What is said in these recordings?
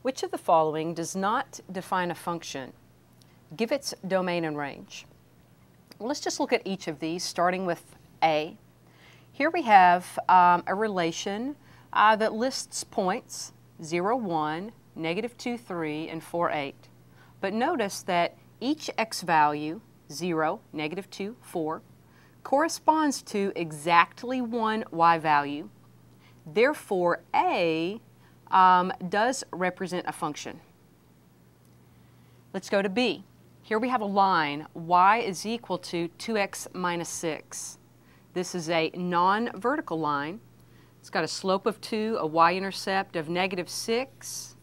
Which of the following does not define a function? Give its domain and range. Well, let's just look at each of these, starting with A. Here we have a relation that lists points 0, 1, -2, 3, and 4, 8. But notice that each x value, 0, -2, 4, corresponds to exactly one y value. Therefore, A does represent a function. Let's go to B. Here we have a line, y is equal to 2x minus 6. This is a non-vertical line. It's got a slope of 2, a y-intercept of -6.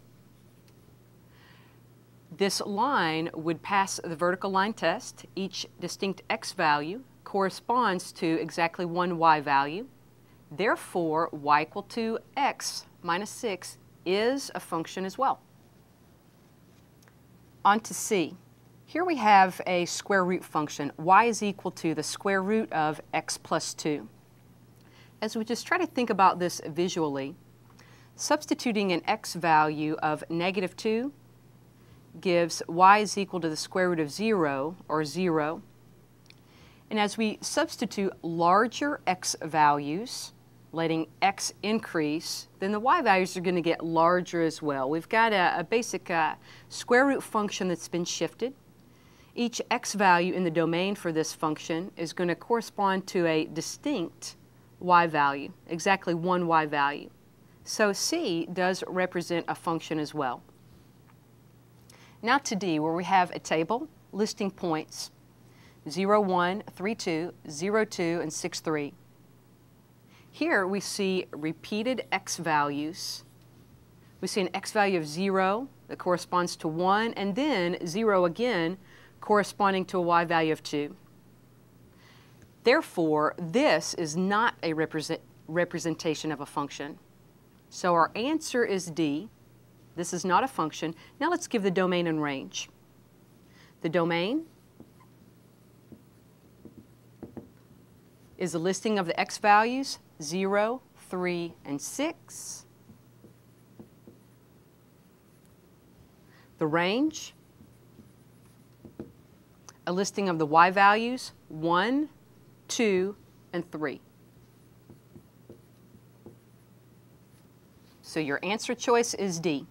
This line would pass the vertical line test. Each distinct x value corresponds to exactly one y value. Therefore, y equal to x minus 6 is a function as well. On to C. Here we have a square root function. Y is equal to the square root of x plus 2. As we just try to think about this visually, substituting an x value of -2 gives y is equal to the square root of 0, or 0. And as we substitute larger x values, letting x increase, then the y values are going to get larger as well. We've got a basic square root function that's been shifted. Each x value in the domain for this function is going to correspond to a distinct y value, exactly one y value. So C does represent a function as well. Now to D, where we have a table listing points 0, 1, 3, 2, 0, 2, and 6, 3. Here we see repeated x values. We see an x value of 0 that corresponds to 1, and then 0 again corresponding to a y value of 2. Therefore, this is not a representation of a function. So our answer is D. This is not a function. Now let's give the domain and range. The domain is a listing of the x values 0, 3, and 6. The range, a listing of the y values 1, 2, and 3. So your answer choice is D.